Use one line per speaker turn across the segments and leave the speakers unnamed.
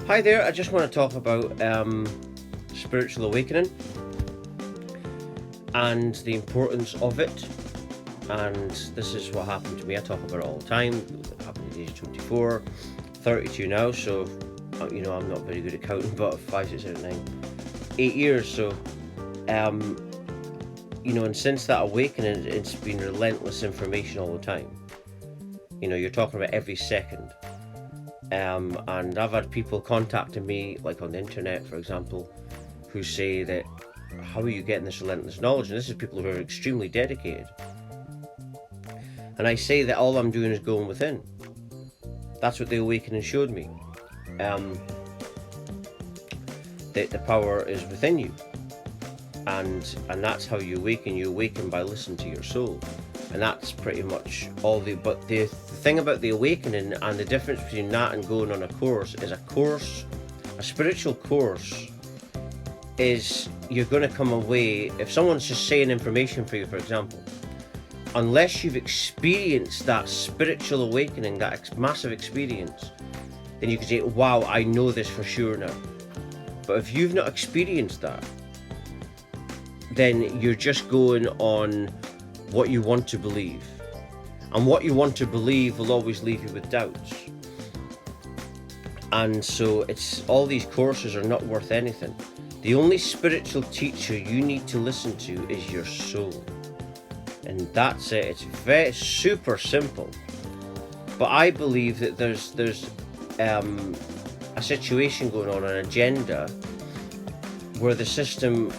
Hi there, I just want to talk about spiritual awakening and the importance of it. And this is what happened to me. I talk about it all the time. It happened at the age of 24, 32 now, so I'm not very good at counting, but 5, 6, 7, 9, 8 years. So and since that awakening, it's been relentless information all the time. You're talking about every second. And I've had people contacting me, like on the internet, for example, who say that, how are you getting this relentless knowledge? And this is people who are extremely dedicated. And I say that all I'm doing is going within. That's what the awakening showed me. That the power is within you. And that's how you awaken. You awaken by listening to your soul. And that's pretty much all but the thing about the awakening and the difference between that and going on a course, a spiritual course is you're going to come away, if someone's just saying information for you, for example, unless you've experienced that spiritual awakening, that massive experience, then you can say, wow, I know this for sure now. But if you've not experienced that, then you're just going on what you want to believe. And what you want to believe will always leave you with doubts. And so all these courses are not worth anything. The only spiritual teacher you need to listen to is your soul. And that's it. It's very super simple. But I believe that there's a situation going on, an agenda, where the system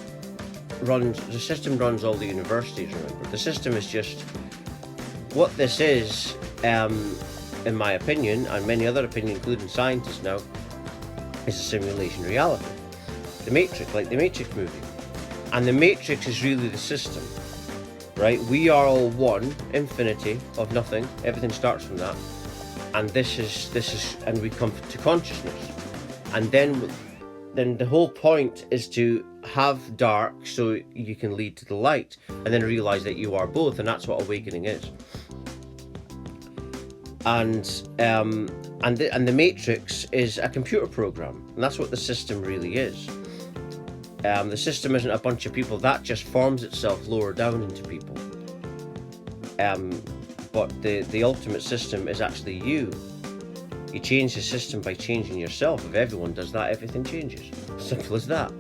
runs all the universities, remember. The system is just, what this is, in my opinion, and many other opinions, including scientists now, is a simulation reality. The Matrix, like the Matrix movie. And the Matrix is really the system, right? We are all one, infinity of nothing. Everything starts from that. And this is, and we come to consciousness. And then the whole point is to have dark so you can lead to the light, and then realize that you are both, and that's what awakening is. And the Matrix is a computer program, and that's what the system really is. The system isn't a bunch of people, that just forms itself lower down into people. But the ultimate system is actually you. You change the system by changing yourself. If everyone does that, everything changes. Simple as that.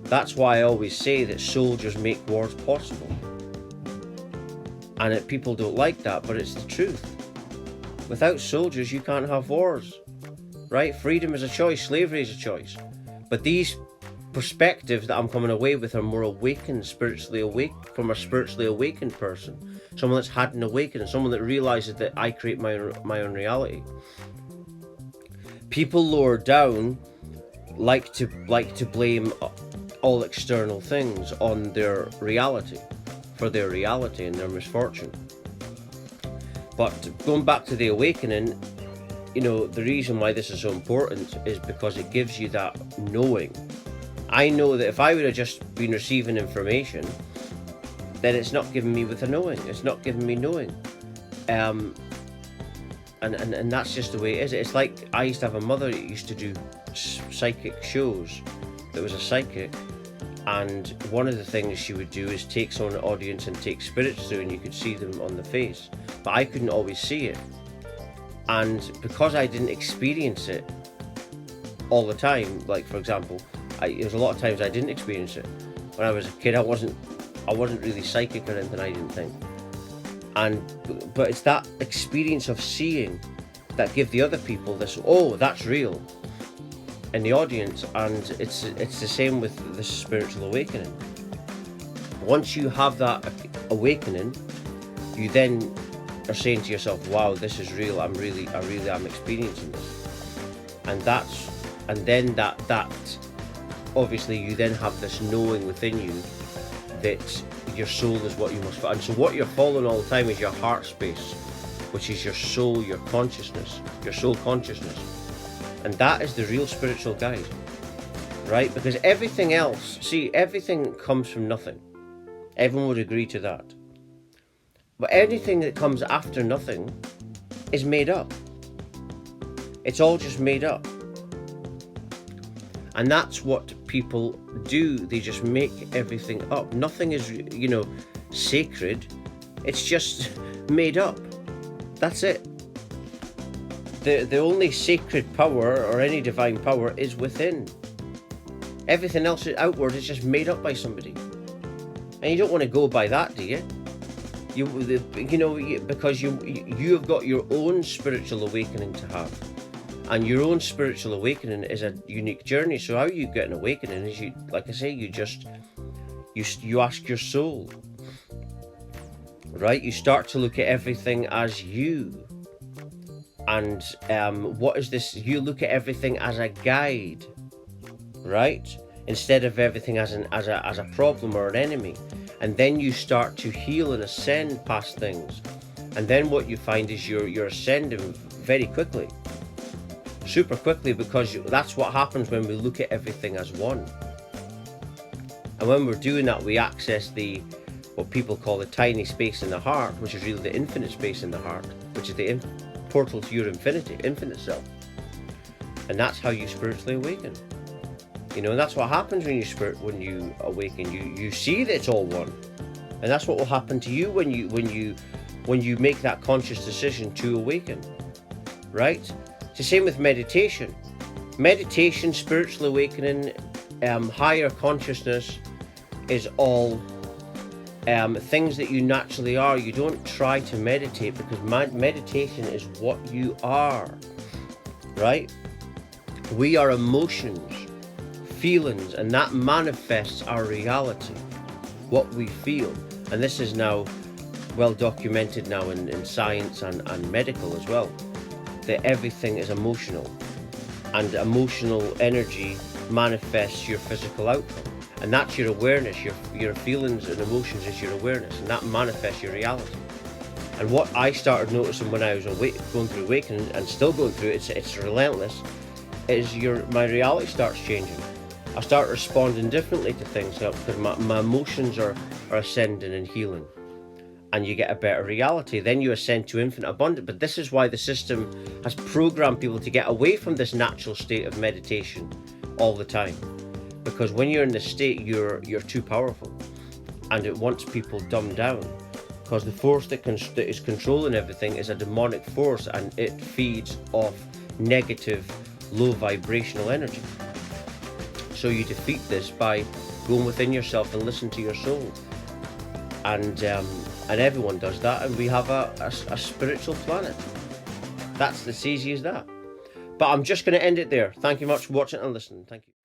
That's why I always say that soldiers make wars possible. And people don't like that, but it's the truth. Without soldiers, you can't have wars, right? Freedom is a choice, slavery is a choice. But these perspectives that I'm coming away with are more awakened, from a spiritually awakened person. Someone that's had an awakening, someone that realizes that I create my own reality. People lower down like to blame all external things on their reality, for their reality and their misfortune. But going back to the awakening, the reason why this is so important is because it gives you that knowing. I know that if I would have just been receiving information, then it's not giving me with a knowing. It's not giving me knowing. And that's just the way it is. It's like I used to have a mother that used to do psychic shows. That was a psychic. And one of the things she would do is take someone in the audience and take spirits through, and you could see them on the face. But I couldn't always see it. And because I didn't experience it all the time, like for example, there was a lot of times I didn't experience it. When I was a kid, I wasn't really psychic or anything, I didn't think. But it's that experience of seeing that give the other people this, oh, that's real, in the audience. And it's the same with the spiritual awakening. Once you have that awakening, you then are saying to yourself, wow, this is real, I really am experiencing this. And then that obviously you then have this knowing within you that your soul is what you must follow. And so what you're following all the time is your heart space, which is your soul, your consciousness, your soul consciousness. And that is the real spiritual guide, right? Because everything else, everything comes from nothing. Everyone would agree to that. But anything that comes after nothing is made up. It's all just made up. And that's what people do. They just make everything up. Nothing is, sacred. It's just made up. That's it. The only sacred power or any divine power is within. Everything else outward is just made up by somebody. And you don't want to go by that, do you? Because you have got your own spiritual awakening to have. And your own spiritual awakening is a unique journey. So how you get an awakening is, you ask your soul, right? You start to look at everything as you. And what is this? You look at everything as a guide, right? Instead of everything as a problem or an enemy. And then you start to heal and ascend past things. And then what you find is you're ascending very quickly. Super quickly, because that's what happens when we look at everything as one. And when we're doing that, we access what people call the tiny space in the heart, which is really the infinite space in the heart, which is the portal to your infinite self. And that's how you spiritually awaken. And that's what happens when you awaken. You see that it's all one, and that's what will happen to you when you make that conscious decision to awaken, right? It's the same with meditation. Meditation, spiritual awakening, higher consciousness is all things that you naturally are. You don't try to meditate, because meditation is what you are, right? We are emotions, feelings, and that manifests our reality, what we feel. And this is now well documented now in science and medical as well, that everything is emotional, and emotional energy manifests your physical outcome. And that's your awareness. Your feelings and emotions is your awareness, and that manifests your reality. And what I started noticing when I was going through awakening, and still going through it, it's relentless, is my reality starts changing. I start responding differently to things because my emotions are ascending and healing, and you get a better reality. Then you ascend to infinite abundance. But this is why the system has programmed people to get away from this natural state of meditation all the time, because when you're in this state, you're too powerful, and it wants people dumbed down, because the force that is controlling everything is a demonic force, and it feeds off negative, low vibrational energy. So you defeat this by going within yourself and listen to your soul. And everyone does that, and we have a spiritual planet. That's as easy as that. But I'm just going to end it there. Thank you much for watching and listening. Thank you.